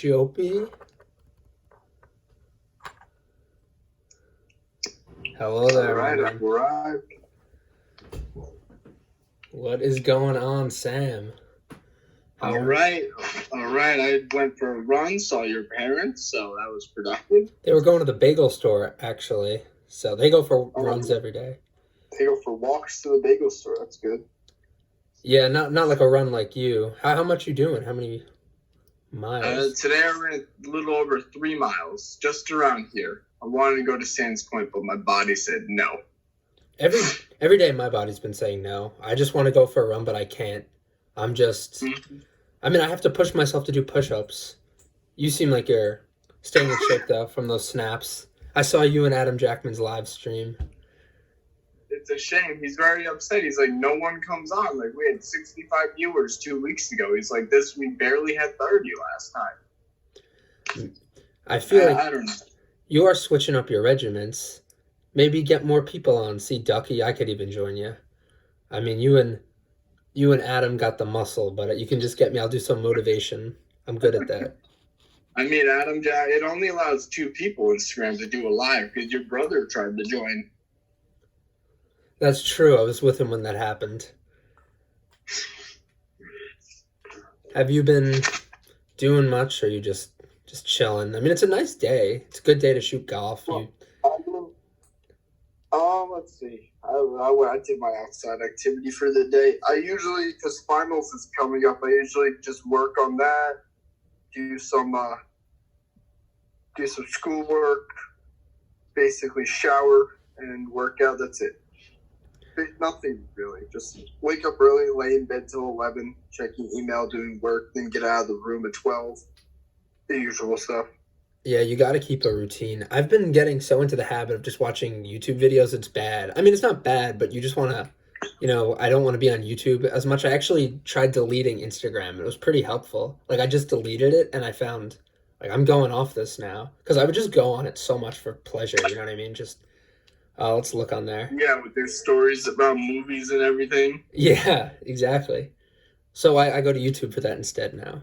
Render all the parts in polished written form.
Chopey. Hello there, All right, my man. I've arrived. What is going on, Sam? All right. I went for a run, saw your parents, so that was productive. They were going to the bagel store, actually. So they go for runs every day. They go for walks to the bagel store. That's good. Yeah, not like a run like you. How much you doing? How many miles? Today I ran a little over 3 miles, just around here. I wanted to go to Sands Point, but my body said no. Every day my body's been saying no. I just want to go for a run, but I can't. I'm just... I mean, I have to push myself to do push-ups. You seem like you're staying in shape, though, from those snaps. I saw you and Adam Jackman's live stream. It's a shame. He's very upset. He's like, no one comes on. Like, we had 65 viewers 2 weeks ago. He's like, we barely had 30 last time. I feel like I don't know. You are switching up your regiments. Maybe get more people on. See, Ducky, I could even join you. I mean, you and Adam got the muscle, but you can just get me. I'll do some motivation. I'm good at that. I mean, Adam Jack, it only allows 2 people on Instagram to do a live because your brother tried to join. That's true. I was with him when that happened. Have you been doing much, or are you just chilling? I mean, it's a nice day. It's a good day to shoot golf. Let's see. I did my outside activity for the day. I usually, because finals is coming up, I usually just work on that, do some schoolwork, basically shower and work out. That's it. Nothing really. Just wake up early, lay in bed till 11, checking email, doing work, then get out of the room at 12. The usual stuff. Yeah, you got to keep a routine. I've been getting so into the habit of just watching YouTube videos. It's bad. I mean, it's not bad, but you just want to, I don't want to be on YouTube as much. I actually tried deleting Instagram. It was pretty helpful. Like, I just deleted it, and I found, like, I'm going off this now. Because I would just go on it so much for pleasure, you know what I mean? Just, let's look on there. Yeah, with their stories about movies and everything. Yeah, exactly. So I go to YouTube for that instead now.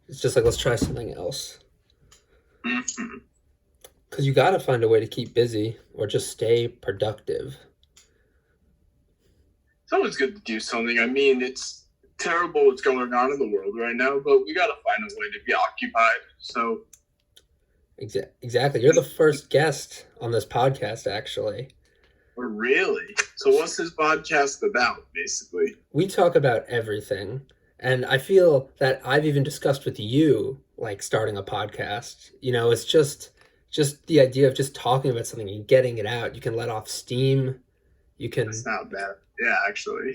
It's just like, let's try something else. Mm-hmm. Because you got to find a way to keep busy or just stay productive. It's always good to do something. I mean, it's terrible what's going on in the world right now, but we got to find a way to be occupied. So, exactly. You're the first guest on this podcast, actually. Really? So what's this podcast about, basically? We talk about everything. And I feel that I've even discussed with you, like, starting a podcast. It's just the idea of just talking about something and getting it out. You can let off steam. You can... It's not bad. Yeah, actually.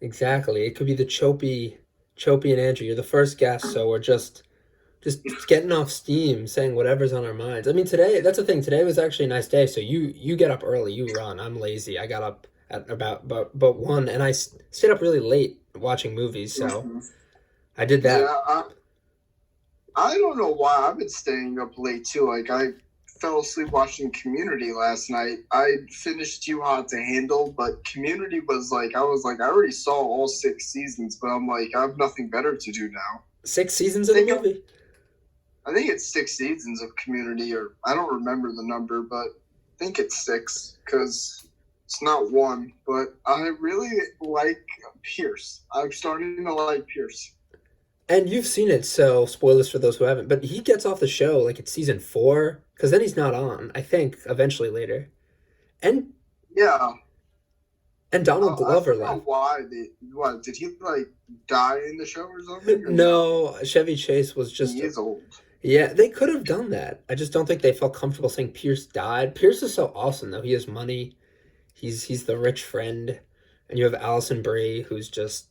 Exactly. It could be the Chopey and Andrew. You're the first guest, so we're just getting off steam, saying whatever's on our minds. I mean, today, that's the thing. Today was actually a nice day, so you get up early. You run. I'm lazy. I got up at about 1, and I stayed up really late watching movies, so I did that. Yeah, I don't know why I've been staying up late too. Like, I fell asleep watching Community last night. I finished Too Hot to Handle, but Community was like, I already saw all 6 seasons, but I'm like, I have nothing better to do now. 6 seasons of the movie? I think it's 6 seasons of Community, or I don't remember the number, but I think it's 6 because it's not 1. But I really like Pierce. I'm starting to like Pierce. And you've seen it, so spoilers for those who haven't. But he gets off the show like it's season 4, because then he's not on. I think eventually later. And yeah, and Donald Glover left. Why? Did he like die in the show or something? Or no, Chevy Chase was just. He is old. Yeah, they could have done that. I just don't think they felt comfortable saying Pierce died. Pierce is so awesome though. He has money. He's the rich friend, and you have Allison Brie, who's just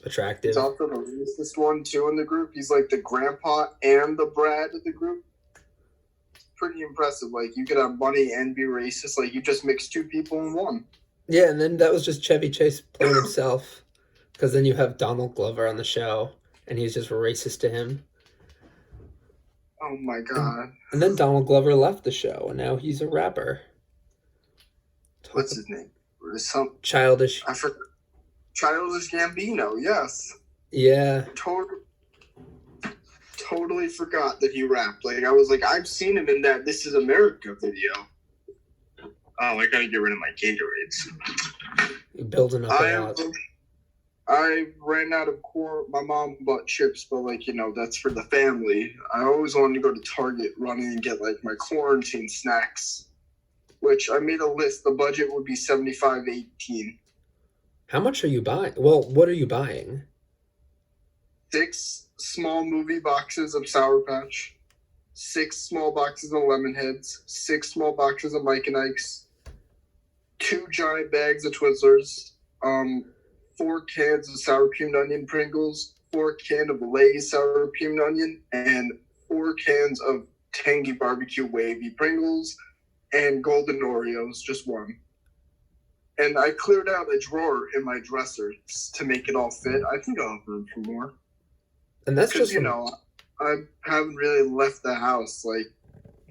attractive. He's also the racist one too in the group. He's like the grandpa and the Brad of the group. It's pretty impressive. Like, you could have money and be racist. Like, you just mix 2 people in one. Yeah, and then that was just Chevy Chase playing himself. Because then you have Donald Glover on the show, and he's just racist to him. Oh my god. And then Donald Glover left the show, and now he's a rapper. What's his name? Childish. I forgot. Childish Gambino, yes. Yeah. totally forgot that he rapped. Like, I was like, I've seen him in that This Is America video. Oh, I gotta get rid of my Gatorades. You're building up a lot. I ran out of corn. My mom bought chips, but like, that's for the family. I always wanted to go to Target running and get like my quarantine snacks, which I made a list. The budget would be $75.18. How much are you buying? Well, what are you buying? 6 small movie boxes of Sour Patch, 6 small boxes of Lemon Heads, 6 small boxes of Mike and Ike's, 2 giant bags of Twizzlers, 4 cans of sour cream and onion Pringles, 4 cans of Lay's sour cream and onion, and 4 cans of tangy barbecue wavy Pringles, and golden Oreos, just one. And I cleared out a drawer in my dresser to make it all fit. I think I'll have room for more. And that's just I haven't really left the house. Like,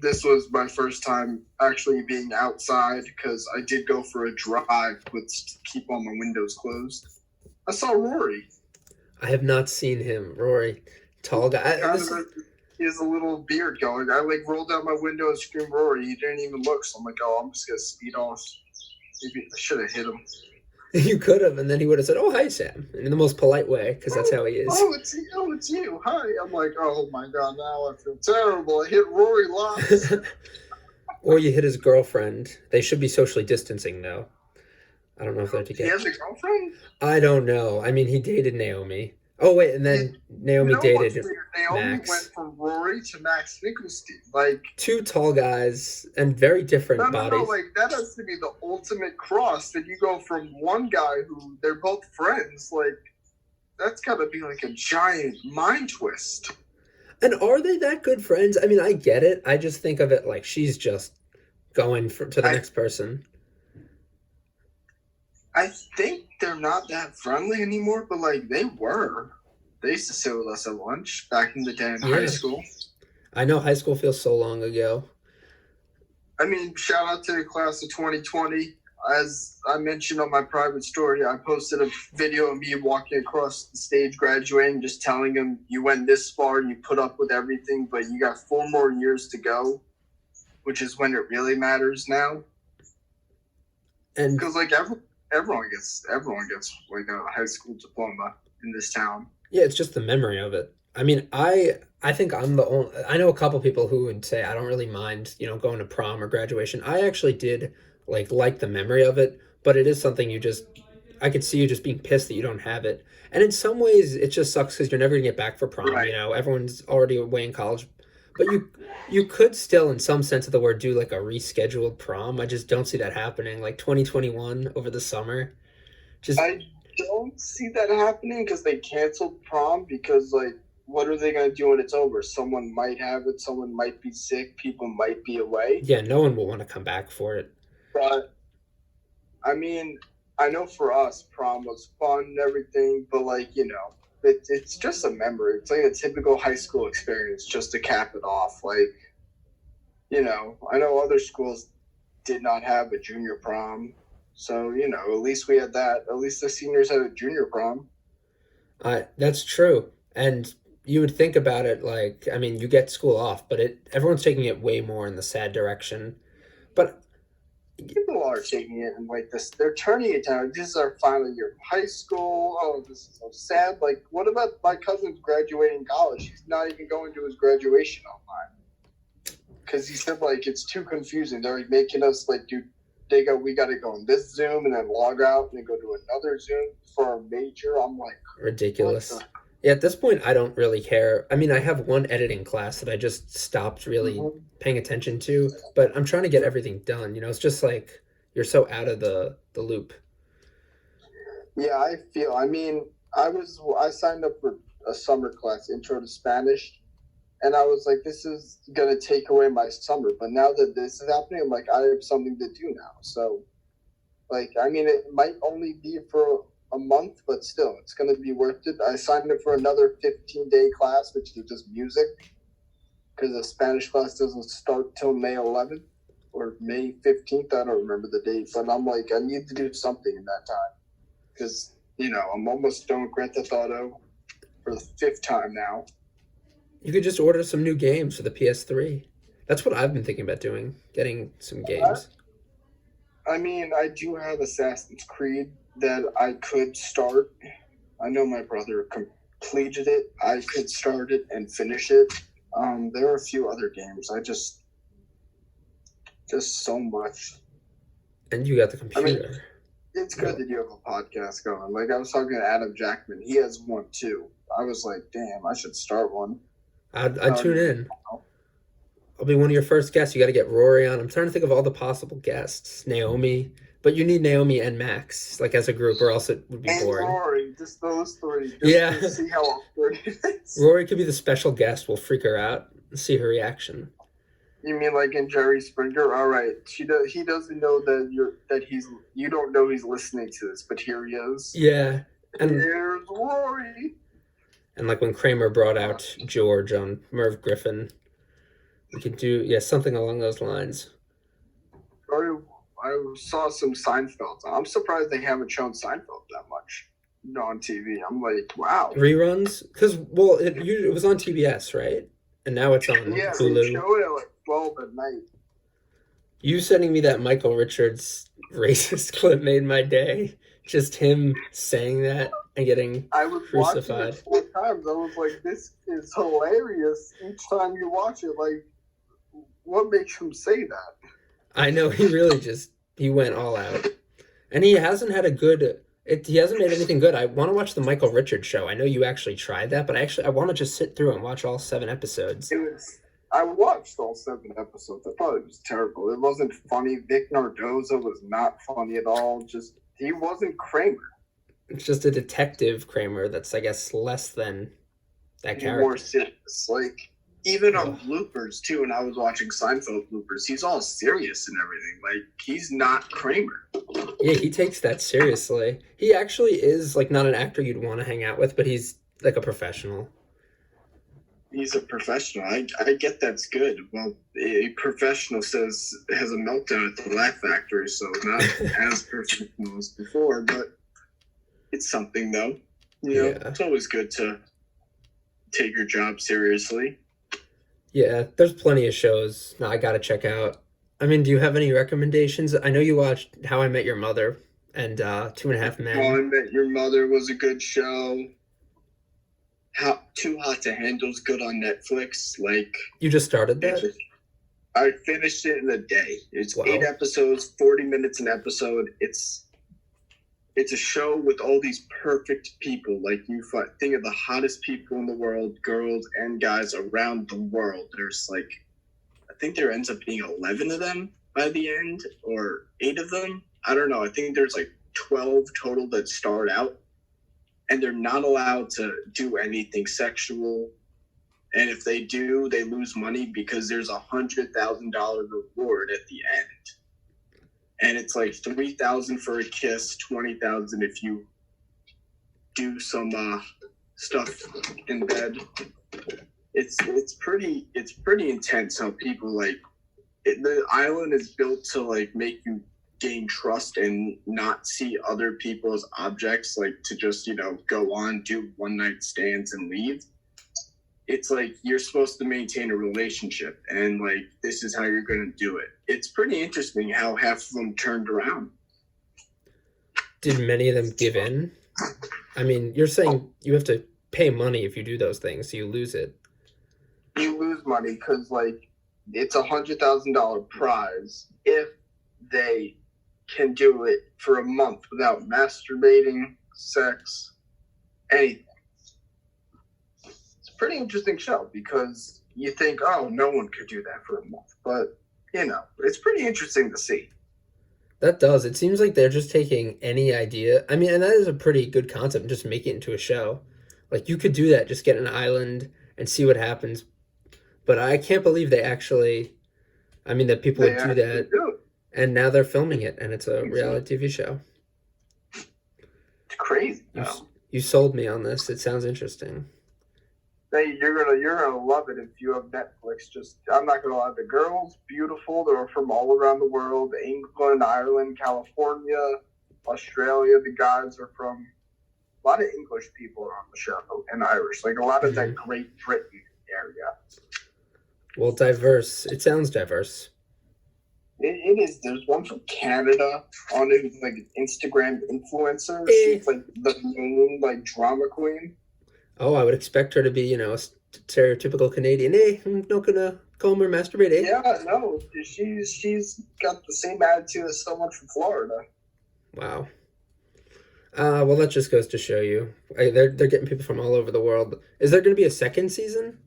this was my first time actually being outside because I did go for a drive with keep all my windows closed. I saw Rory. I have not seen him. Rory, tall guy. He has a little beard going. I like rolled out my window and screamed Rory. He didn't even look. So I'm like, oh, I'm just gonna speed off. Maybe I should have hit him. You could have, and then he would have said, "Oh, hi, Sam," in the most polite way, because that's how he is. It's you. Hi. I'm like, oh my god, now I feel terrible. I hit Rory Locks. Or you hit his girlfriend. They should be socially distancing, though. I don't know if they're together. He has a girlfriend? I don't know. I mean, he dated Naomi. Oh wait, and then Naomi dated Naomi Max. went from Rory to Max Nicholstein. Like, 2 tall guys and very different bodies. No, like that has to be the ultimate cross. That you go from one guy who they're both friends. Like, that's got to be like a giant mind twist. And are they that good friends? I mean, I get it. I just think of it like she's just going to the next person. I think they're not that friendly anymore, but like they were. They used to sit with us at lunch back in the day in high school. I know high school feels so long ago. I mean, shout out to the class of 2020. As I mentioned on my private story, I posted a video of me walking across the stage graduating, just telling them you went this far and you put up with everything, but you got 4 more years to go, which is when it really matters now. And because like everyone gets like a high school diploma in this town. Yeah, it's just the memory of it. I mean, I think I'm the only. I know a couple people who would say I don't really mind, going to prom or graduation. I actually did like the memory of it, but it is something I could see you just being pissed that you don't have it. And in some ways, it just sucks because you're never gonna get back for prom. Right. Everyone's already away in college, but you could still, in some sense of the word, do like a rescheduled prom. I just don't see that happening. Like 2021 over the summer. I don't see that happening because they canceled prom because like, what are they going to do when it's over? Someone might have it. Someone might be sick. People might be away. Yeah, no one will want to come back for it. But, I mean, I know for us, prom was fun and everything, but like, it's just a memory. It's like a typical high school experience just to cap it off. Like, I know other schools did not have a junior prom. So, at least we had that. At least the seniors had a junior prom. That's true. And you would think about it like, I mean, you get school off, but everyone's taking it way more in the sad direction. But people are taking it in like this. They're turning it down. This is our final year of high school. Oh, this is so sad. Like, what about my cousin's graduating college? He's not even going to his graduation online. Because he said, like, it's too confusing. They're like, making us, like, we got to go on this Zoom and then log out and then go to another Zoom for our major. I'm like, ridiculous. Yeah, at this point, I don't really care. I mean, I have one editing class that I just stopped really paying attention to, but I'm trying to get everything done. It's just like you're so out of the loop. Yeah, I mean, I signed up for a summer class, Intro to Spanish, and I was like, this is going to take away my summer. But now that this is happening, I'm like, I have something to do now. So, like, I mean, it might only be for a month, but still, it's going to be worth it. I signed up for another 15-day class, which is just music, because the Spanish class doesn't start till May 11th or May 15th. I don't remember the date, but I'm like, I need to do something in that time because, I'm almost done with Grand Theft Auto for the 5th time now. You could just order some new games for the PS3. That's what I've been thinking about doing, getting some games. I mean, I do have Assassin's Creed that I could start. I know my brother completed it. I could start it and finish it. There are a few other games. Just so much. And you got the I mean, computer. it's good that you have a podcast going. Like, I was talking to Adam Jackman. He has one too. I was like, damn, I should start one. I'd tune in. I'll be one of your first guests. You got to get Rory on. I'm trying to think of all the possible guests. Naomi. But you need Naomi and Max, like as a group, or else it would be And boring. Rory, just those three. Just Yeah. to see how awkward it is. Rory could be the special guest. We'll freak her out and see her reaction. You mean like in Jerry Springer? All right, he doesn't know you don't know he's listening to this, but here he is. Yeah. And Here's Rory. And like when Kramer brought out George on Merv Griffin, we could do something along those lines. I saw some Seinfeld. I'm surprised they haven't shown Seinfeld that much on TV. I'm like, wow. Reruns? Because it was on TBS, right? And now it's on Yeah, Hulu. they show it at like 12 at night. You sending me that Michael Richards racist clip made my day. Just him saying that and getting I was crucified. watching it 4 times. I was like, this is hilarious each time you watch it. Like, what makes him say that? I know, he went all out. And he hasn't had he hasn't made anything good. I want to watch the Michael Richards show. I know you actually tried that, but I want to just sit through and watch all 7 episodes. I watched all 7 episodes. I thought it was terrible. It wasn't funny. Vic Nardoza was not funny at all. He wasn't Kramer. It's just a detective Kramer that's, I guess, less than that character. More serious. Like, even on bloopers, too, when I was watching Seinfeld bloopers, he's all serious and everything. Like, he's not Kramer. Yeah, he takes that seriously. He actually is, like, not an actor you'd want to hang out with, but he's, like, a professional. He's a professional. I get that's good. Well, a professional has a meltdown at the Laugh Factory, so not as professional as before, but it's something, though. It's always good to take your job seriously. Yeah, there's plenty of shows I gotta check out. I mean, do you have any recommendations? I know you watched How I Met Your Mother and 2.5 Men. How I Met Your Mother was a good show. Too Hot to Handle is good on Netflix. Like, you just started that? I finished it in a day. It's 8 episodes, 40 minutes an episode. It's a show with all these perfect people. Like, you think of the hottest people in the world, girls and guys around the world. There's like, I think there ends up being 11 of them by the end, or 8 of them. I don't know. I think there's like 12 total that start out. And they're not allowed to do anything sexual. And if they do, they lose money because there's $100,000 reward at the end. And it's like $3,000 for a kiss, $20,000 if you do some stuff in bed. It's pretty intense how people the island is built to like make you gain trust and not see other people as objects, like to just go on, do one night stands and leave. It's like you're supposed to maintain a relationship, and like this is how you're going to do it. It's pretty interesting how half of them turned around. Did many of them give in? I mean, you're saying you have to pay money if you do those things, so you lose it. You lose money because like it's $100,000 prize if they can do it for a month without masturbating, sex, anything. It's a pretty interesting show because you think, oh, no one could do that for a month. But, it's pretty interesting to see. That does. It seems like they're just taking any idea. I mean, and that is a pretty good concept, and just make it into a show. Like, you could do that, just get an island and see what happens. But I can't believe that people would do that. And now they're filming it, and it's a reality TV show. It's crazy. You sold me on this. It sounds interesting. Hey, you're gonna love it if you have Netflix. I'm not gonna lie. The girls, beautiful. They're from all around the world: England, Ireland, California, Australia. The guys are from a lot of English people are on the show and Irish. Like a lot of that Great Britain area. Well, diverse. It sounds diverse. It is. There's one from Canada on it, who's like an Instagram influencer. Eh. She's like the main like drama queen. Oh, I would expect her to be, a stereotypical Canadian. I'm not gonna comb or masturbate, Yeah, no, she's got the same attitude as someone from Florida. Wow. Well, that just goes to show you. They're getting people from all over the world. Is there going to be a second season?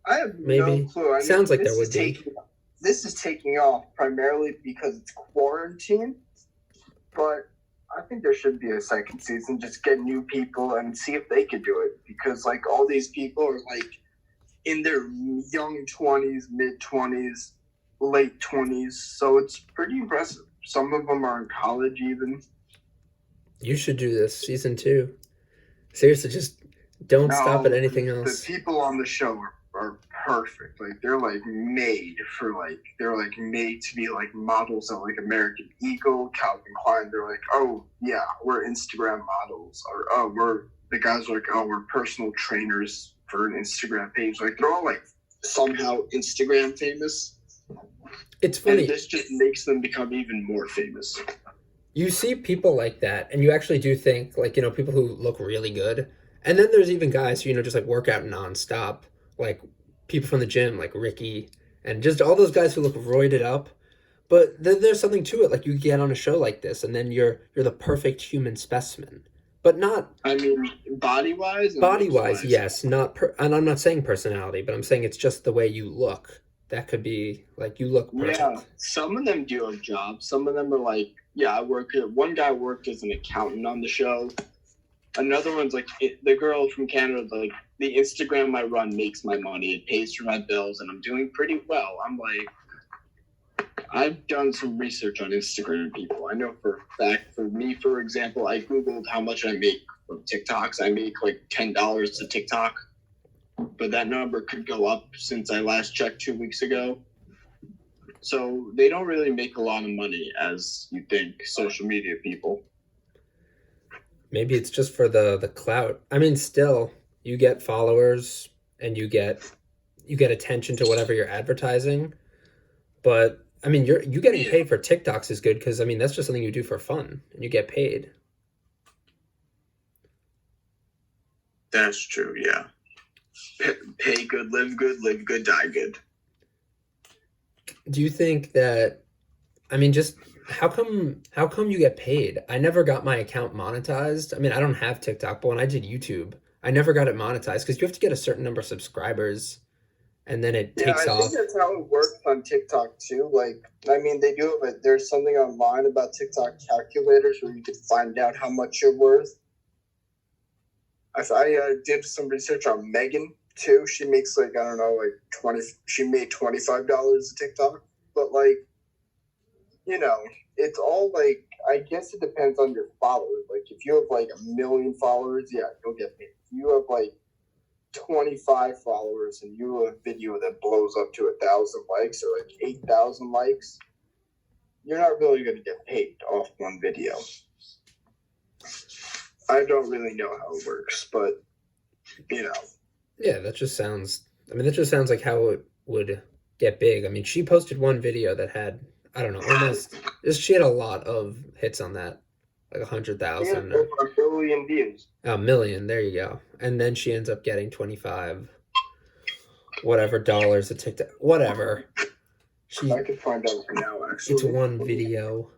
I have Maybe. no clue. Sounds like there would be. This is taking off primarily because it's quarantine, but I think there should be a second season. Just get new people and see if they could do it, because like all these people are like in their young 20s, mid 20s, late 20s, so it's pretty impressive. Some of them are in college even. You should do this season 2. Seriously, just don't stop at anything else. The people on the show are perfect. Like they're like made to be like models at like American Eagle, Calvin Klein. They're like, oh yeah, we're Instagram models, or oh the guys are like, oh, we're personal trainers for an Instagram page. Like they're all like somehow Instagram famous. It's funny. And this just makes them become even more famous. You see people like that, and you actually do think, like, people who look really good. And then there's even guys who, just like work out nonstop, like people from the gym, like Ricky, and just all those guys who look roided up. But there's something to it. Like you get on a show like this, and then you're the perfect human specimen. But not. I mean, body wise. Yes. And I'm not saying personality, but I'm saying it's just the way you look. That could be like you look perfect. Yeah, some of them do a job. Some of them are like, yeah, I work here. One guy worked as an accountant on the show. Another one's like the girl from Canada, like the Instagram I run makes my money. It pays for my bills, and I'm doing pretty well. I'm like, I've done some research on Instagram people. I know for a fact, for me, for example, I Googled how much I make from TikToks. I make like $10 to TikTok. But that number could go up since I last checked 2 weeks ago. So they don't really make a lot of money, as you think, social media people. Maybe it's just for the clout. I mean, still, you get followers and you get attention to whatever you're advertising. But I mean, you getting paid for TikToks is good, because I mean that's just something you do for fun and you get paid. That's true, yeah. Pay good, live good, die good. Do you think that, I mean, just how come you get paid? I never got my account monetized. I mean, I don't have TikTok, but when I did YouTube, I never got it monetized, because you have to get a certain number of subscribers and then it takes off. I think that's how it works on TikTok too. Like, I mean, they do it, but there's something online about TikTok calculators where you can find out how much you're worth. I did some research on Megan too. She makes like, I don't know, like 20. She made $25 a TikTok, but like, it's all like, I guess it depends on your followers. Like if you have like 1 million followers, yeah, you'll get paid. If you have like 25 followers and you have a video that blows up to 1,000 likes or like 8,000 likes, you're not really going to get paid off one video. I don't really know how it works, but Yeah, that just sounds like how it would get big. I mean, she posted one video that had, I don't know, she had a lot of hits on that, like 100,000. Yeah, over 1 billion views. A million, there you go. And then she ends up getting 25 whatever dollars a TikTok, whatever. I could find out right now, actually. It's one video.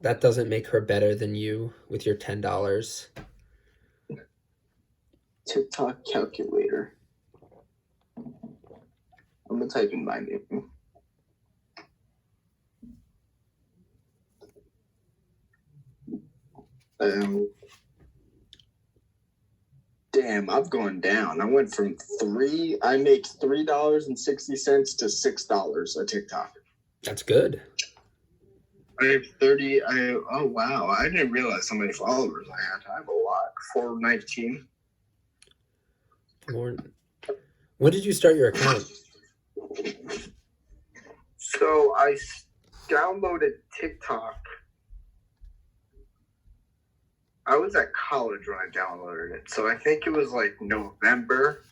That doesn't make her better than you with your $10. TikTok calculator. I'm gonna type in my name. Damn, I've gone down. I went from I make $3.60 to $6 a TikTok. That's good. I have 30. Oh wow! I didn't realize how many followers I had. I have a lot. 419. When did you start your account? So I downloaded TikTok I was at college when I downloaded it, so I think it was like November,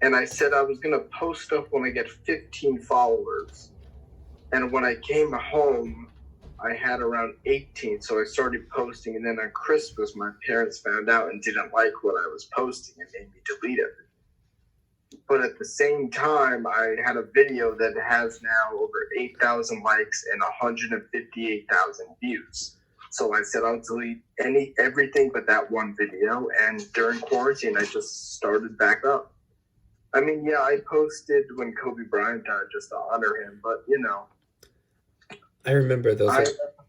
and I said I was gonna post stuff when I get 15 followers. And when I came home, I had around 18, so I started posting. And then on Christmas, my parents found out and didn't like what I was posting and made me delete it. But at the same time, I had a video that has now over 8,000 likes and 158,000 views. So I said I'll delete everything but that one video. And during quarantine, I just started back up. I mean, yeah, I posted when Kobe Bryant died just to honor him, but you know, I remember those I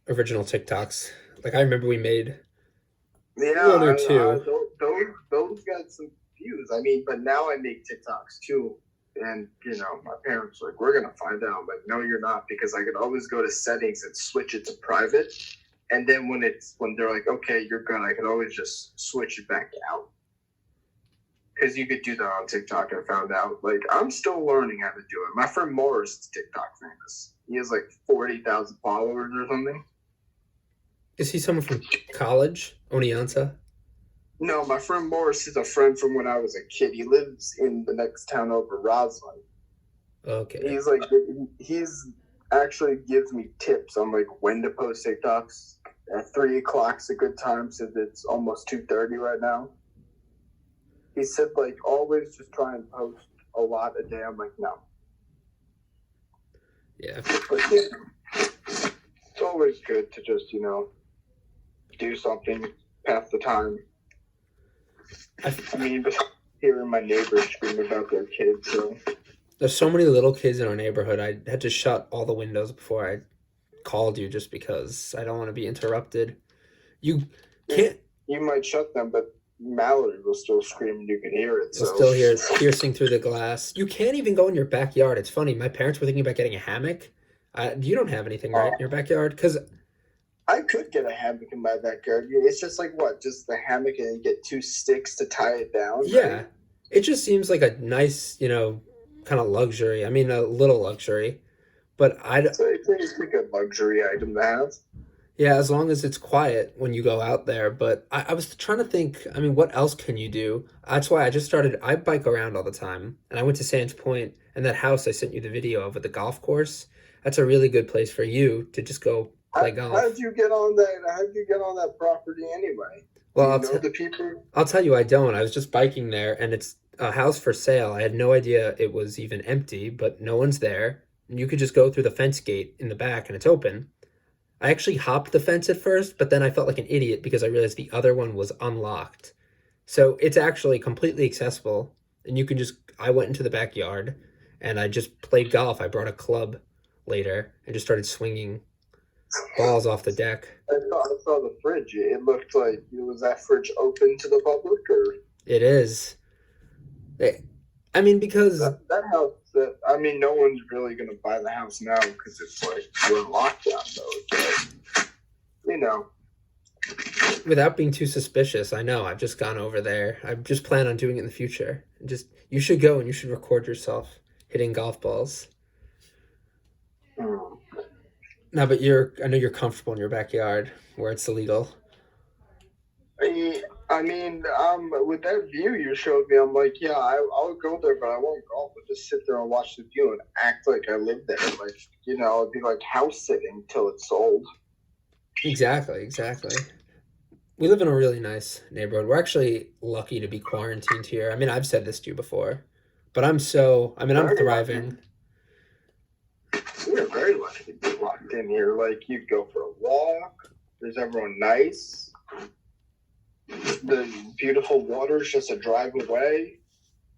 original TikToks. Like I remember we made yeah, one or two. those got some views. I mean, but now I make TikToks too, and you know, my parents were like, "We're gonna find out." I'm like, "No, you're not," because I could always go to settings and switch it to private, and then when they're like, "Okay, you're good," I could always just switch it back out. Because you could do that on TikTok. I found out. Like I'm still learning how to do it. My friend Morris is TikTok famous. He has like 40,000 followers or something. Is he someone from college? Oneonta? No, my friend Morris is a friend from when I was a kid. He lives in the next town over, Roslyn. Okay. He's actually gives me tips on like when to post TikToks. At 3 o'clock's a good time since it's almost 2:30 right now. He said like always just try and post a lot a day. I'm like no. Yeah. But yeah, it's always good to just do something, pass the time. I mean, but hearing my neighbors scream about their kids, so. There's so many little kids in our neighborhood. I had to shut all the windows before I called you just because I don't want to be interrupted. You can't. You might shut them, but Mallory will still scream and you can hear it. You'll So. still hear it piercing through the glass. You can't even go in your backyard. It's funny. My parents were thinking about getting a hammock. You don't have anything, right, in your backyard? Because I could get a hammock in my backyard. It's just like what? Just the hammock and you get 2 sticks to tie it down? yeah, right? it just seems like a nice, kind of luxury. I mean, a little luxury. But So it's like a luxury item to have. yeah, as long as it's quiet when you go out there. But I was trying to think, I mean, what else can you do? That's why I bike around all the time. And I went to Sands Point, and that house I sent you the video of with the golf course, that's a really good place for you to just go play golf. How did you get on that? How did you get on that property anyway? Well, Do you know the people? I'll tell you, I don't. I was just biking there, and it's a house for sale. I had no idea it was even empty, but no one's there. And you could just go through the fence gate in the back, and it's open. I actually hopped the fence at first, but then I felt like an idiot because I realized the other one was unlocked. So it's actually completely accessible, and you can just. I went into the backyard, and I just played golf. I brought a club later and just started swinging balls off the deck. I saw the fridge. It looked like was that fridge open to the public or It is. I mean, because that house? I mean, no one's really gonna buy the house now because it's like we're in lockdown though. But, without being too suspicious, I know I've just gone over there. I just plan on doing it in the future. You should go and you should record yourself hitting golf balls. hmm. No, but I know you're comfortable in your backyard where it's illegal. I mean, with that view you showed me, I'm like, yeah, I'll go there, but I won't golf. I'll just sit there and watch the view and act like I live there. Like, it'd be like house sitting till it's sold. Exactly. We live in a really nice neighborhood. We're actually lucky to be quarantined here. I mean, I've said this to you before, but I'm thriving. We're very lucky to be locked in here. Like, you'd go for a walk. There's everyone nice. The beautiful water is just a drive away.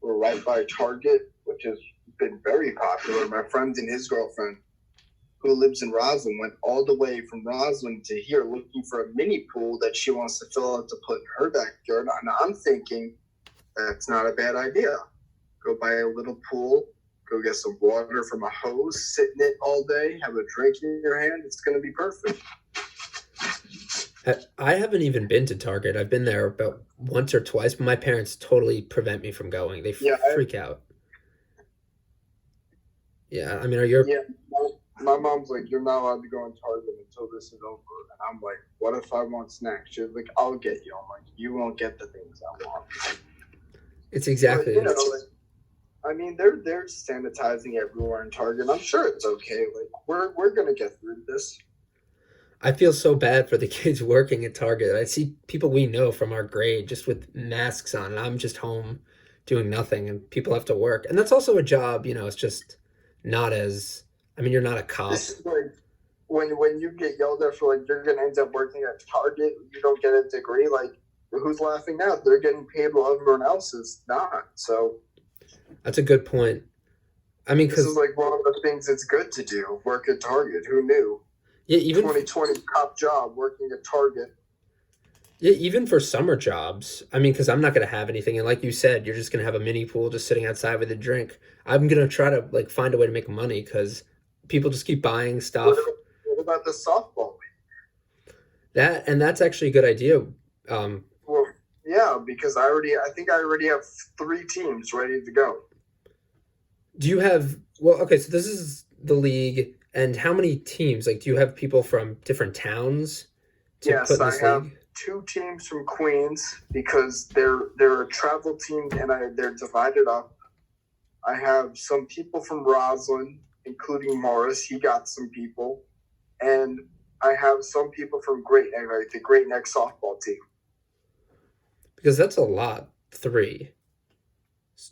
We're right by Target, which has been very popular. My friend and his girlfriend, who lives in Roslyn, went all the way from Roslyn to here looking for a mini pool that she wants to fill out to put in her backyard. And I'm thinking that's not a bad idea. Go buy a little pool, go get some water from a hose, sit in it all day, have a drink in your hand. It's going to be perfect. I haven't even been to Target. I've been there about once or twice, but my parents totally prevent me from going. They freak out. Yeah, I mean, Yeah, my mom's like, you're not allowed to go in Target until this is over. And I'm like, what if I want snacks? She's like, I'll get you. I'm like, you won't get the things I want. It's But exactly. you know, like, I mean, they're sanitizing everywhere in Target. I'm sure it's okay. Like we're gonna get through this. I feel so bad for the kids working at Target. I see people we know from our grade just with masks on, and I'm just home doing nothing, and people have to work. And that's also a job, it's just not as, I mean, you're not a cop. This is like when you get yelled at for like you're gonna end up working at Target, you don't get a degree. Like who's laughing now? They're getting paid while everyone else is not. So That's a good point. I mean, this is because, like one of the things it's good to do. Work at Target. Who knew? yeah, even 2020 top job working at Target. yeah, even for summer jobs, I mean, because I'm not gonna have anything, and like you said, you're just gonna have a mini pool just sitting outside with a drink. I'm gonna try to like find a way to make money because people just keep buying What, stuff. what about the softball league? That's actually a good idea. Um, Well, yeah, because I think I already have 3 teams ready to go. do you have, well, okay, so this is the league, and how many teams? Like, do you have people from different towns to put Yes, in I this have league? 2 teams from Queens because they're a travel team and they're divided up. I have some people from Roslyn, including Morris. He got some people, and I have some people from Great Neck, like the Great Neck softball team. Because that's a lot. Three.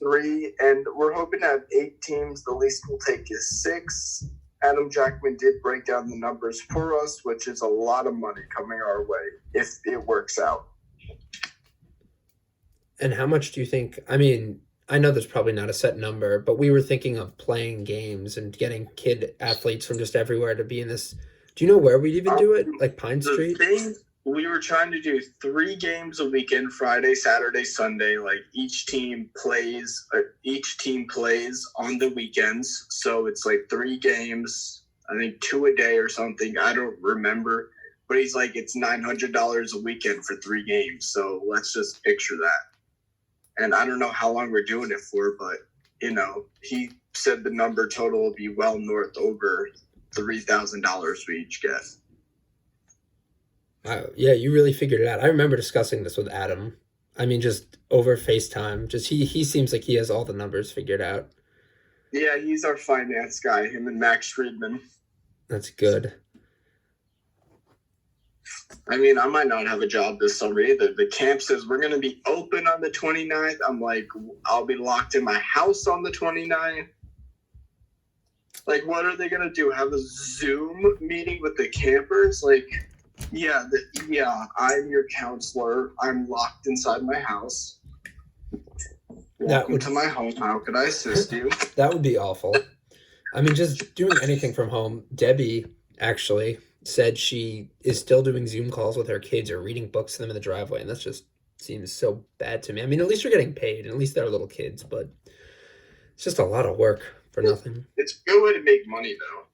3, and we're hoping to have 8 teams. The least we'll take is 6. Adam Jackman did break down the numbers for us, which is a lot of money coming our way if it works out. And how much do you think? I mean, I know there's probably not a set number, but we were thinking of playing games and getting kid athletes from just everywhere to be in this. Do you know where we'd even do it? Like Pine The Street? thing we were trying to do 3 games a weekend, Friday, Saturday, Sunday. Like each team plays on the weekends, so it's like 3 games. I think 2 a day or something. I don't remember, but he's like it's $900 a weekend for 3 games. So let's just picture that. And I don't know how long we're doing it for, but he said the number total will be well north over $3,000 we each get. Yeah, you really figured it out. I remember discussing this with Adam. I mean, just over FaceTime. Just he seems like he has all the numbers figured out. Yeah, he's our finance guy, him and Max Friedman. That's good. I mean, I might not have a job this summer either. The camp says we're going to be open on the 29th. I'm like, I'll be locked in my house on the 29th. Like, what are they going to do? Have a Zoom meeting with the campers? Like, yeah, I'm your counselor. I'm locked inside my house. Welcome to my home. How could I assist you? That would be awful. I mean, just doing anything from home. Debbie actually said she is still doing Zoom calls with her kids or reading books to them in the driveway, and that just seems so bad to me. I mean, at least you're getting paid, and at least they're little kids, but it's just a lot of work for nothing. It's a good way to make money, though.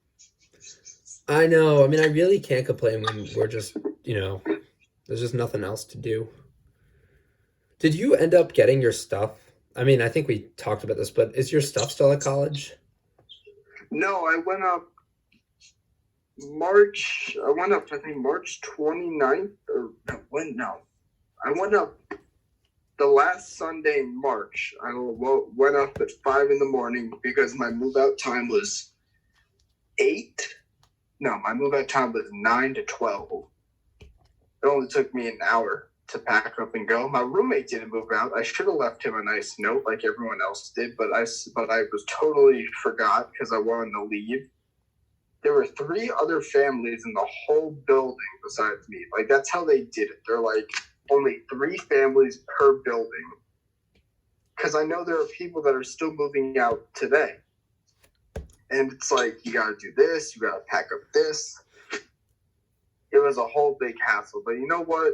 I know. I mean, I really can't complain when we're just, there's just nothing else to do. Did you end up getting your stuff? I mean, I think we talked about this, but is your stuff still at college? No, I went up I think March 29th or when? No, I went up the last Sunday in March. I went up at 5 in the morning because my move out time was 8. No, my move out time was 9 to 12. It only took me an hour to pack up and go. My roommate didn't move out. I should have left him a nice note like everyone else did, but I was totally forgot because I wanted to leave. There were 3 other families in the whole building besides me. Like, that's how they did it. They're like, only 3 families per building. Because I know there are people that are still moving out today. And it's like, you got to do this, you got to pack up this. It was a whole big hassle. But you know what?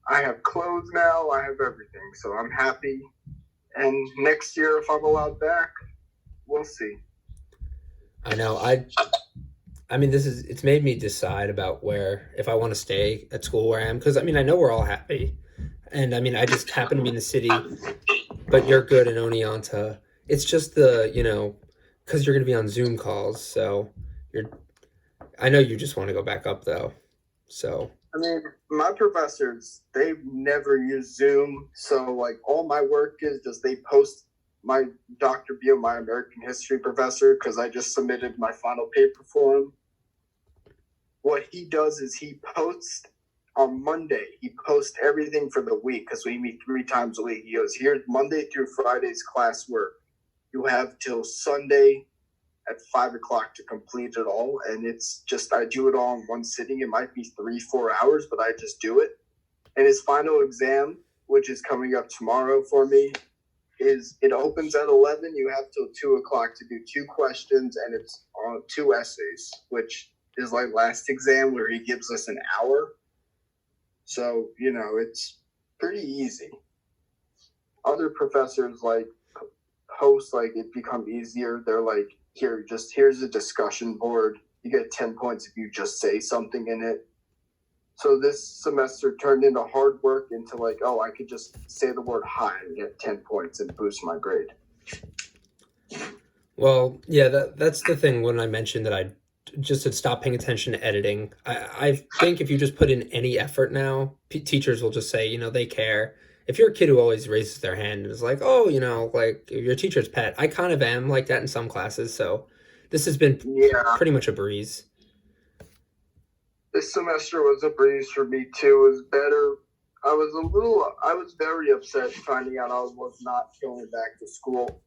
I have clothes now. I have everything. So I'm happy. And next year, if I'm allowed back, we'll see. I know. I mean, it's made me decide about if I want to stay at school where I am. Because, I mean, I know we're all happy. And, I mean, I just happen to be in the city. But you're good in Oneonta. It's just because you're going to be on Zoom calls. So You're I know you just want to go back up though. So I mean, my professors, they've never used Zoom. So, like, all my work is just they post my Dr. Beal, my American history professor, because I just submitted my final paper for him. What he does is he posts on Monday, he posts everything for the week because we meet 3 times a week. He goes, here's Monday through Friday's classwork. You have till Sunday at 5 o'clock to complete it all. And it's just, I do it all in one sitting. It might be 3-4 hours, but I just do it. And his final exam, which is coming up tomorrow for me, is it opens at 11. You have till 2 o'clock to do 2 questions, and it's on 2 essays, which is like last exam where he gives us an hour. So, you know, it's pretty easy. Other professors like post, like it become easier. They're like, here's a discussion board. You get 10 points if you just say something in it. So this semester turned into hard work into like, oh, I could just say the word hi and get 10 points and boost my grade. well, yeah, that's the thing when I mentioned that I just had stopped paying attention to editing. I think if you just put in any effort now, teachers will just say, they care. If you're a kid who always raises their hand and is like, oh, like your teacher's pet, I kind of am like that in some classes. So this has been pretty much a breeze. This semester was a breeze for me too. It was better. I was very upset finding out I was not going back to school.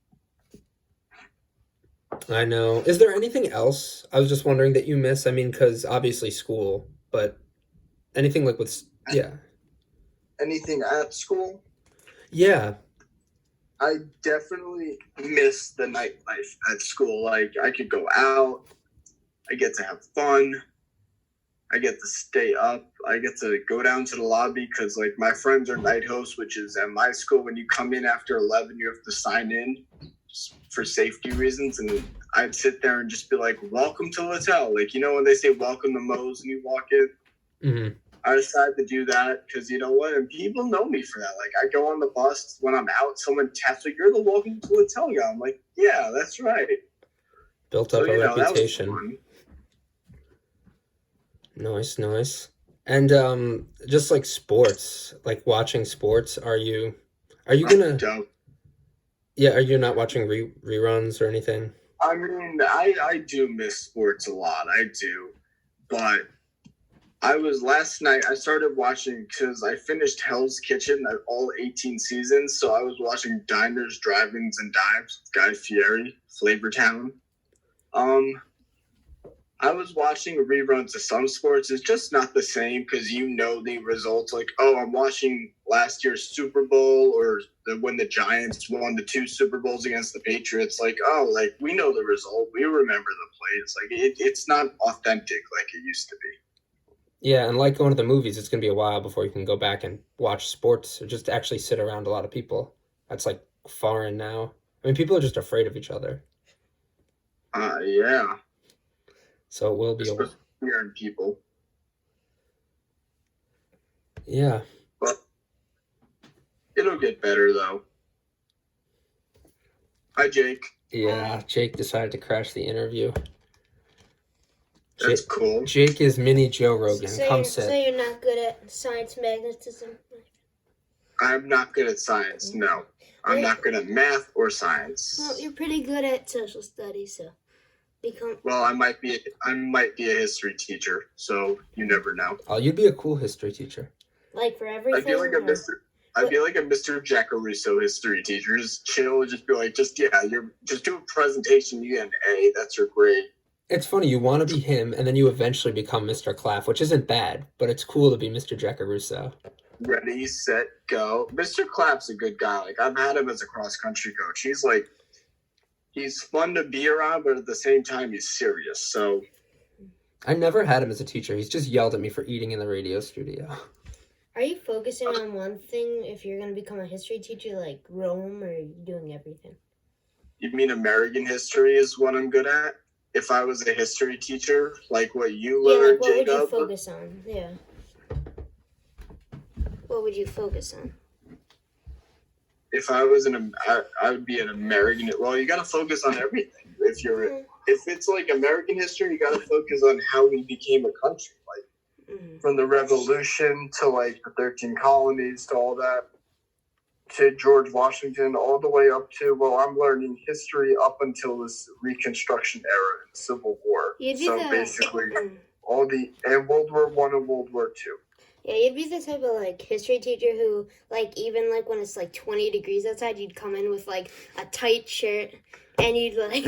I know. Is there anything else? I was just wondering that you miss. I mean, because obviously school, but anything like yeah. Anything at school? Yeah. I definitely miss the nightlife at school. Like, I could go out. I get to have fun. I get to stay up. I get to go down to the lobby because, like, my friends are night hosts, which is at my school. When you come in after 11, you have to sign in for safety reasons. And I'd sit there and just be like, welcome to Littell. Like, when they say welcome to Moe's when you walk in? Mm-hmm. I decided to do that because you know what? And people know me for that. Like, I go on the bus when I'm out, someone taps me, you're the welcome to Littell guy. I'm like, yeah, that's right. Built up a reputation. Nice. And just like sports, like watching sports, are you gonna? Dope. Yeah, are you not watching reruns or anything? I mean, I do miss sports a lot. I do, but last night I started watching because I finished Hell's Kitchen at all 18 seasons. So I was watching Diners, Drive-Ins, and Dives with Guy Fieri, Flavortown. I was watching reruns of some sports. It's just not the same because the results. Like, oh, I'm watching last year's Super Bowl or when the Giants won the 2 Super Bowls against the Patriots. Like, oh, like we know the result. We remember the plays. Like, it's not authentic like it used to be. Yeah, and like going to the movies, it's going to be a while before you can go back and watch sports or just actually sit around a lot of people. That's like foreign now. I mean, people are just afraid of each other. Yeah. So it will be hearing people. Yeah. But it'll get better though. Hi, Jake. Yeah, Jake decided to crash the interview. That's cool. Jake is mini Joe Rogan. Come sit. So you're not good at science magnetism? I'm not good at science, no. I'm not good at math or science. Well, you're pretty good at social studies, so Well, I might be a history teacher, so you never know. Oh, you'd be a cool history teacher. Like for everything? I'd be like a Mr. Giacaruso history teacher. Just chill, just be like, just do a presentation, you get an A, that's your grade. It's funny, you want to be him, and then you eventually become Mr. Claff, which isn't bad, but it's cool to be Mr. Giacaruso. Ready, set, go. Mr. Clapp's a good guy. Like, I've had him as a cross-country coach. He's fun to be around, but at the same time, he's serious, so... I never had him as a teacher. He's just yelled at me for eating in the radio studio. Are you focusing on one thing if you're going to become a history teacher, like Rome, or are you doing everything? You mean American history is what I'm good at? If I was a history teacher, like what you learned, what Jacob? would you focus on? Yeah. What would you focus on? If I was I would be an American. Well, you got to focus on everything. If you're if it's like American history, you got to focus on how we became a country, like from the Revolution to like the 13 colonies to all that, to George Washington, all the way up to, well, I'm learning history up until this Reconstruction era and Civil War. Basically, all the and World War I and World War II. Yeah, you'd be the type of like history teacher who, like, even like when it's like 20 degrees outside, you'd come in with like a tight shirt, and you'd like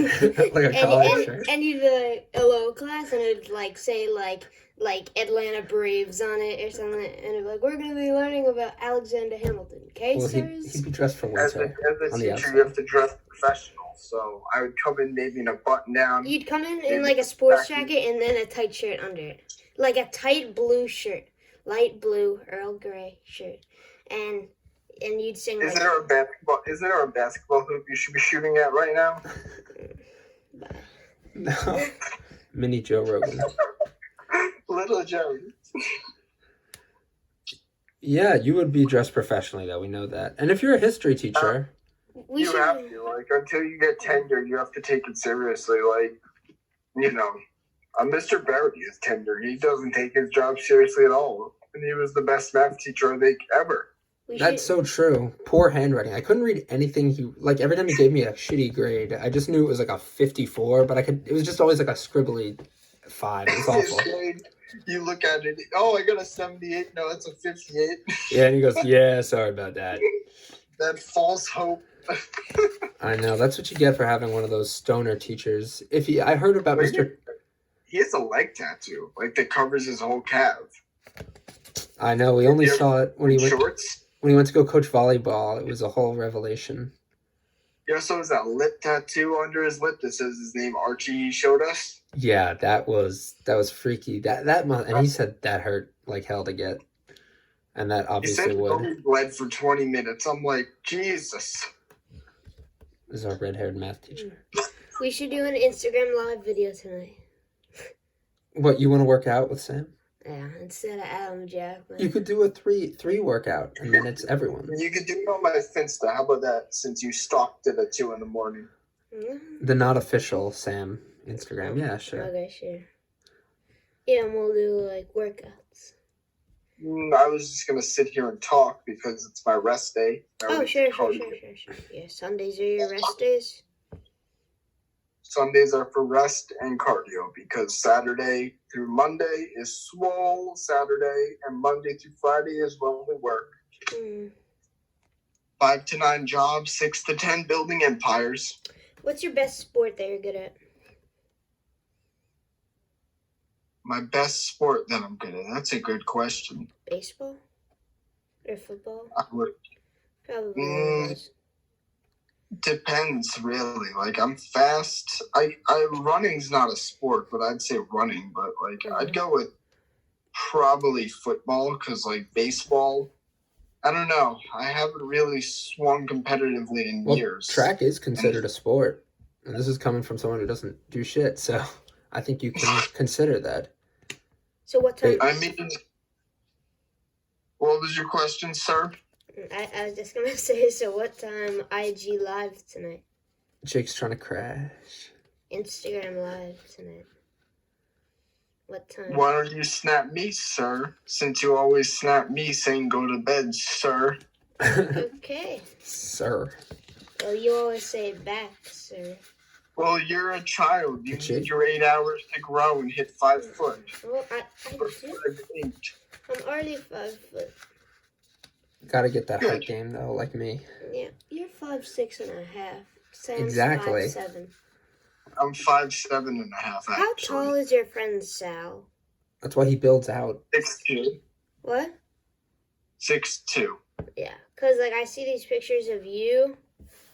like a college shirt. and you'd be like, "Hello, class," and it'd like say like Atlanta Braves on it or something, and it'd be like, "We're gonna be learning about Alexander Hamilton." Okay, Well, sirs. he'd be dressed for As winter. a teacher, you have to dress professional. So I would come in maybe in a button down. You'd come in like a sports jacket and then a tight shirt under it, like a tight blue shirt. Light blue Earl Grey shirt, and you'd sing. Is there a basketball hoop you should be shooting at right now? No, mini Joe Rogan. Little Joe. Yeah, you would be dressed professionally, though. We know that. And if you're a history teacher, You have to, like, until you get tenure, you have to take it seriously. Like, you know, Mr. Barry is tenure. He doesn't take his job seriously at all. And he was the best math teacher, I think, ever. That's so true. Poor handwriting. I couldn't read anything like, every time he gave me a shitty grade, I just knew it was like a 54, but it was just always like a scribbly 5. It was awful. His grade, you look at it, oh, I got a 78. No, it's a 58. Yeah, and he goes, yeah, sorry about that. That false hope. I know. That's what you get for having one of those stoner teachers. I heard about Mr. He has a leg tattoo, like, that covers his whole calf. I know. We only saw it when he went to go coach volleyball. It was a whole revelation. Yeah, so is that lip tattoo under his lip that says his name Archie he showed us? Yeah, that was freaky. And he said that hurt like hell to get. And that obviously would. He said he bled for 20 minutes. I'm like, Jesus. This is our red-haired math teacher. We should do an Instagram live video tonight. What, you want to work out with Sam? Yeah, instead of Adam Jackman. You could do a three workout, and then it's everyone. You could do it on my Finsta. How about that, since you stalked it at 2 in the morning? The not official Sam Instagram. Yeah, sure. Okay, sure. Yeah, and we'll do, like, workouts. I was just going to sit here and talk because it's my rest day. Sure. Yeah, Sundays are your rest days? Sundays are for rest and cardio because Saturday through Monday is swole Saturday, and Monday through Friday is when we work. 5 to 9 jobs, 6 to 10 building empires. What's your best sport that you're good at? My best sport that I'm good at? That's a good question. Baseball? Or football? I would, Probably. Depends, really. Like, I'm fast. Running's not a sport, but I'd say running. But, like, I'd go with probably football because, like, baseball, I don't know. I haven't really swung competitively in years. Track is considered a sport. And this is coming from someone who doesn't do shit, so I think you can consider that. So what time? I mean, what was your question, sir? I was just going to say, so what time IG Live tonight? Jake's trying to crash. Instagram Live tonight. What time? Why don't you snap me, sir? Since you always snap me saying go to bed, sir. Okay. Sir. Well, you always say it back, sir. Well, you're a child. You need your 8 hours to grow and hit 5 foot. Well, I do. I'm already 5 foot. Gotta get that height game, though, like me. Yeah, you're 5'6.5". Sam's Exactly. 5'7". I'm 5'7.5". Actually. How tall is your friend Sal? That's why he builds out. 6'2". What? 6'2". Yeah, because, like, I see these pictures of you,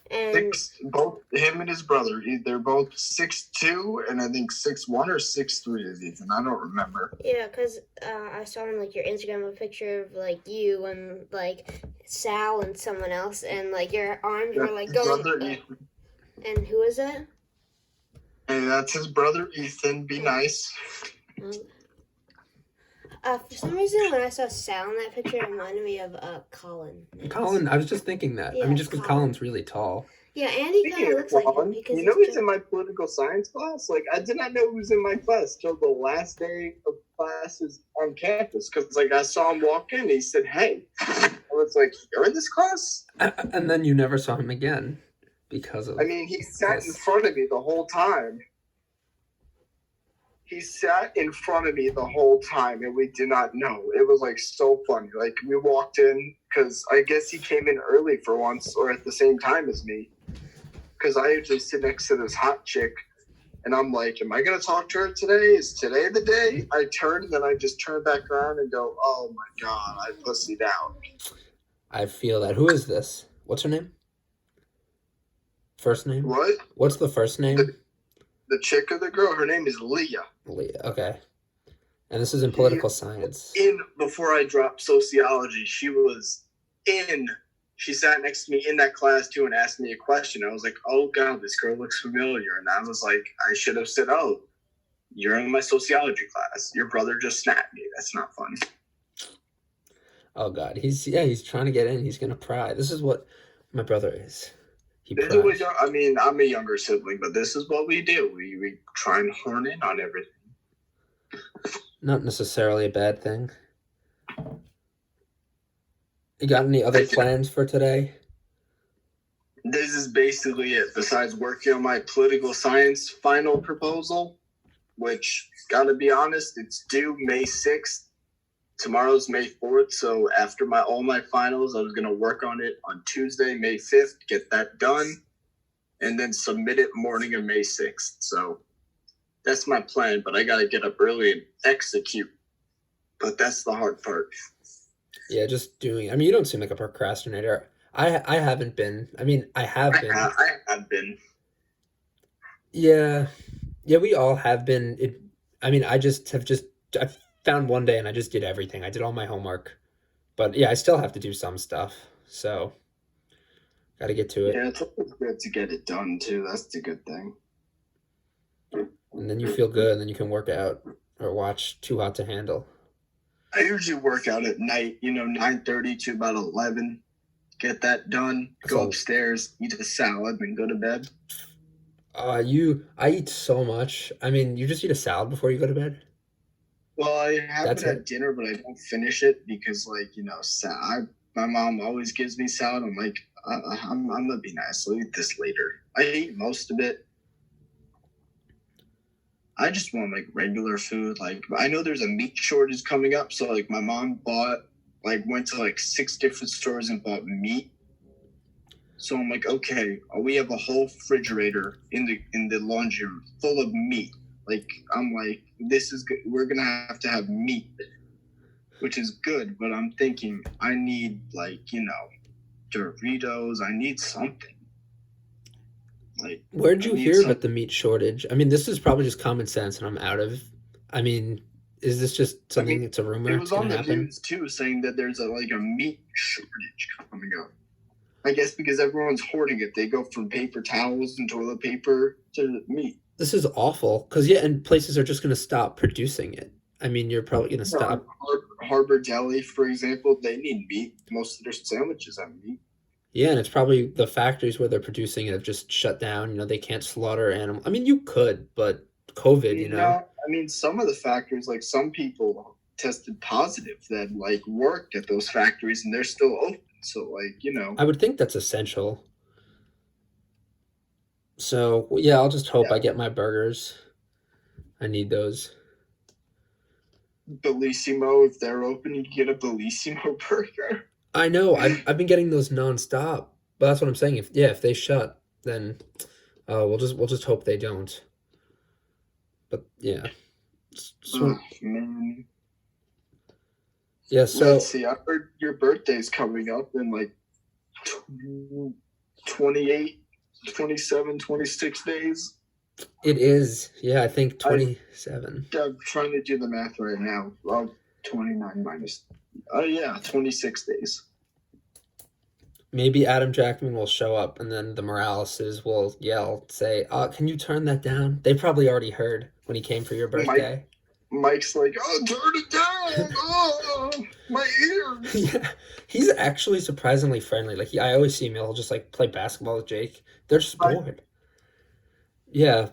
and... Both him and his brother, they're both 6'2", and I think 6'1" or 6'3" is Ethan. I don't remember. Yeah, because I saw on, like, your Instagram a picture of, like, you and, like, Sal and someone else, and, like, your arms were, like, going... Brother Ethan. And who is that? Hey, that's his brother Ethan. Be nice. For some reason, when I saw Sal in that picture, it reminded me of Colin. Colin, I was just thinking that. Yeah, I mean, just because Colin's really tall. Yeah, Andy kind Speaking of of looks like him Juan, because you know he's he's in my political science class? Like, I did not know he was in my class till the last day of classes on campus. Because, like, I saw him walk in and he said, hey. I was like, you're in this class? And then you never saw him again because of. I mean, he sat in this. front of me the whole time. He sat in front of me the whole time, and we did not know. It was, like, so funny. Like, we walked in, because I guess he came in early for once, or at the same time as me. Because I usually sit next to this hot chick, and I'm like, am I going to talk to her today? Is today the day? I turn, and then I just turn back around and go, oh, my God, I pussied out. I feel that. Who is this? What's her name? First name? What? What's the first name? The chick or the girl? Her name is Leah. Leah. Okay. And this is in political science. Before I dropped sociology, she was in. She sat next to me in that class too and asked me a question. I was like, oh God, this girl looks familiar. And I was like, I should have said, oh, you're in my sociology class. Your brother just snapped me. That's not fun. Oh God, he's trying to get in. He's gonna pry. This is what my brother is. He This pries. is what I mean, I'm a younger sibling, but this is what we do. We try and horn in on everything. Not necessarily a bad thing. You got any other plans for today? This is basically it. Besides working on my political science final proposal, which, gotta be honest, it's due May 6th. Tomorrow's May 4th, so after all my finals, I was going to work on it on Tuesday, May 5th, get that done, and then submit it morning of May 6th. So that's my plan, but I got to get up early and execute. But that's the hard part. Yeah, just doing. I mean, you don't seem like a procrastinator. I haven't been. I mean, I have been. I have been. Yeah, we all have been. I mean, I found one day and I just did everything. I did all my homework, but yeah, I still have to do some stuff. So, got to get to it. Yeah, it's always good to get it done too. That's the good thing. And then you feel good, and then you can work out or watch Too Hot to Handle. I usually work out at night, 9:30 to about 11. Get that done, go upstairs, eat a salad, and go to bed. I eat so much. I mean, you just eat a salad before you go to bed? Well, I have That's it at it? dinner, but I don't finish it because, my mom always gives me salad. I'm like, I'm gonna be nice. I'll eat this later. I eat most of it. I just want like regular food. Like, I know there's a meat shortage coming up, so like my mom went to like 6 different stores and bought meat. So I'm like, okay, we have a whole refrigerator in the laundry room full of meat. Like, I'm like, this is good. We're gonna have to have meat, which is good. But I'm thinking, I need Doritos. I need something. Like, Where'd you hear about the meat shortage? I mean, this is probably just common sense, and I'm out of. I mean, is this just something? It's a rumor. It was It's on gonna the happen. news too, saying that there's a meat shortage coming up. I guess because everyone's hoarding it. They go from paper towels and toilet paper to meat. This is awful because and places are just gonna stop producing it. I mean, you're probably gonna stop. Harbor Deli, for example, they need meat. Most of their sandwiches have meat. Yeah, and it's probably the factories where they're producing it have just shut down. They can't slaughter animals. I mean, you could, but COVID, I mean, some of the factories, like some people tested positive that worked at those factories and they're still open. So I would think that's essential. So yeah, I'll just hope I get my burgers. I need those. Bellissimo, if they're open, you can get a Bellissimo burger. I know. I've been getting those nonstop, but that's what I'm saying. If they shut, then we'll just hope they don't. But yeah. So, Man. yeah. So Let's see. I heard your birthday's coming up in 28, 27, 26 days. it is. Yeah, I think 27. I'm trying to do the math right now. 29 minus. 26 days. Maybe Adam Jackman will show up, and then the Moraleses will say, "Can you turn that down?" They probably already heard when he came for your birthday. Mike's like, oh, turn it down. Oh, my ears. Yeah, he's actually surprisingly friendly. Like I always see him. He'll just like play basketball with Jake. They're just Right. bored. Yeah,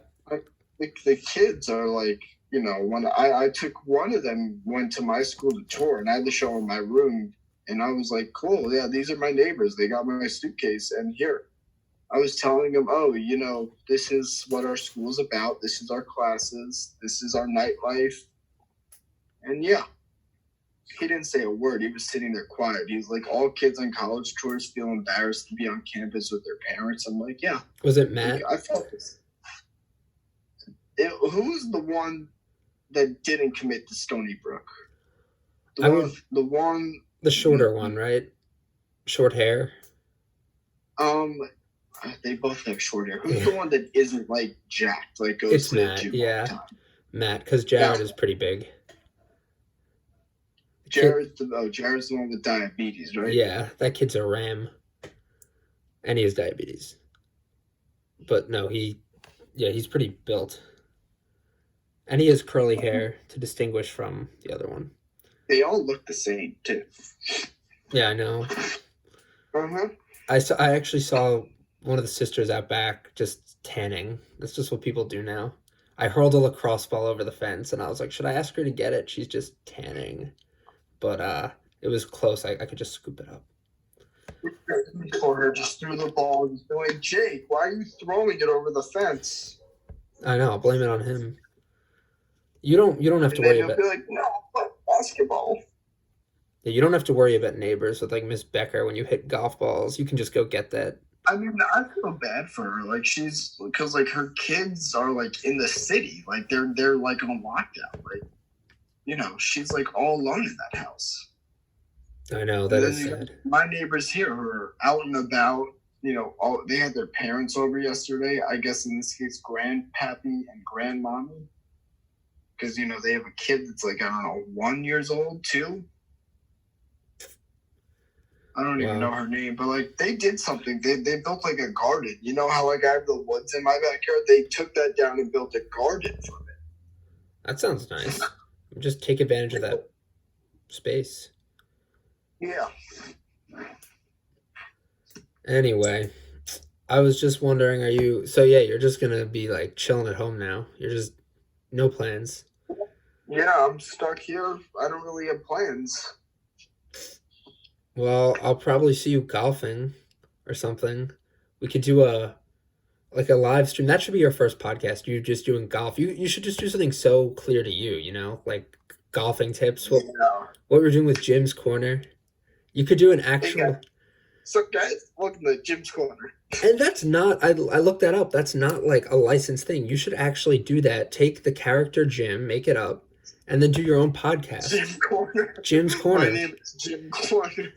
The kids are like, when I took one of them, went to my school to tour, and I had to show them my room. And I was like, cool, yeah, these are my neighbors. They got my suitcase, and here. I was telling them, oh, this is what our school's about. This is our classes. This is our nightlife. And yeah, he didn't say a word. He was sitting there quiet. He was like, all kids on college tours feel embarrassed to be on campus with their parents. I'm like, yeah. was it Matt? I felt this. Who's the one that didn't commit to Stony Brook? The shorter one, right? Short hair. They both have short hair. Who's the one that isn't like jacked? Like goes It's to Matt, the gym yeah. all the time? Matt, because Jared Yeah. is pretty big. Jared's the one with diabetes, right? Yeah, that kid's a ram. And he has diabetes. But no, he's pretty built. And he has curly hair to distinguish from the other one. They all look the same too. Yeah, I know. Uh-huh. I actually saw one of the sisters out back just tanning. That's just what people do now. I hurled a lacrosse ball over the fence and I was like, should I ask her to get it? She's just tanning. But it was close. I could just scoop it up. For her, just threw the ball and be like, Jake, why are you throwing it over the fence? I know, I'll blame it on him. You don't have to And then worry he'll about be like, no, but basketball. yeah, you don't have to worry about neighbors with like Miss Becker when you hit golf balls. You can just go get that. I mean, I feel bad for her. Like because like her kids are like in the city. Like they're like on lockdown. Like, she's like all alone in that house. I know, that And is then sad. my neighbors here are out and about. They had their parents over yesterday. I guess in this case, grandpappy and grandmommy. Because, they have a kid that's like, I don't know, 1 year old, 2. I don't even Wow. know her name, but like they did something. They built like a garden. You know how like I have the woods in my backyard? They took that down and built a garden from it. That sounds nice. Just take advantage of that space. Yeah. Anyway, I was just wondering, you're just gonna be like chilling at home now. You're just no plans. Yeah, I'm stuck here. I don't really have plans. Well, I'll probably see you golfing or something. We could do a live stream. That should be your first podcast. You just doing golf. You should just do something so clear to you, like golfing tips. What we're doing with Jim's Corner. You could do an actual. So guys, welcome to Jim's Corner. And that's not. I looked that up. That's not like a licensed thing. You should actually do that. Take the character Jim, make it up, and then do your own podcast. Jim Corner. Jim's Corner. My name is Jim Corner.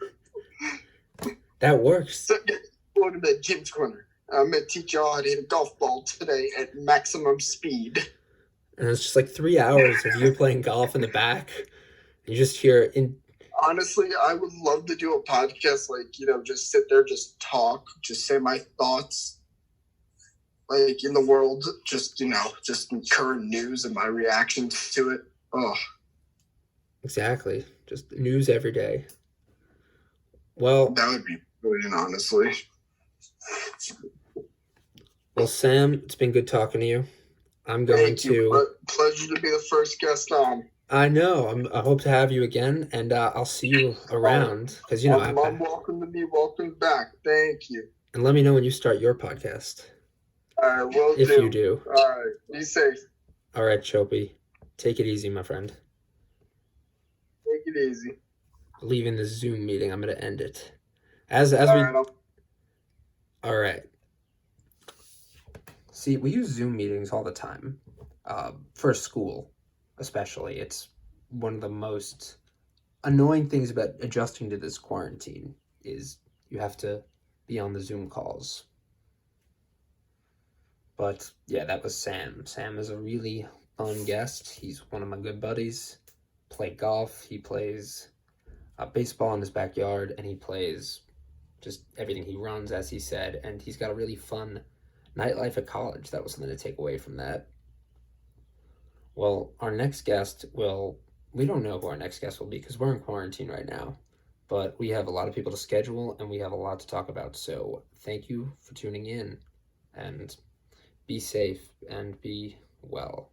That works. So guys, welcome to Jim's Corner. I'm gonna teach y'all how to hit a golf ball today at maximum speed. And it's just like 3 hours of you playing golf in the back. You just hear in. Honestly, I would love to do a podcast, like, just sit there, just talk, just say my thoughts, like, in the world, just current news and my reactions to it. Oh, Exactly. Just news every day. Well, that would be brilliant, honestly. Sam, it's been good talking to you. I'm going Thank you. Pleasure to be the first guest on. I know. I hope to have you again, and I'll see you around because I'm welcome to be welcome back. Thank you. And let me know when you start your podcast. All right, will If do. you do. All right, be safe. All right, Chopi. Take it easy, my friend. Take it easy. Leaving the Zoom meeting. I'm going to end it. All right. See, we use Zoom meetings all the time. For school, especially. It's one of the most annoying things about adjusting to this quarantine is you have to be on the Zoom calls. But yeah, that was Sam. Sam is a really fun guest. He's one of my good buddies. Play golf. He plays baseball in his backyard, and he plays just everything. He runs, as he said, and he's got a really fun nightlife at college. That was something to take away from that. Well, our next guest will, we don't know who our next guest will be because we're in quarantine right now, but we have a lot of people to schedule and we have a lot to talk about. So thank you for tuning in, and be safe and be well.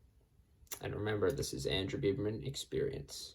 And remember, this is Andrew Bieberman Experience.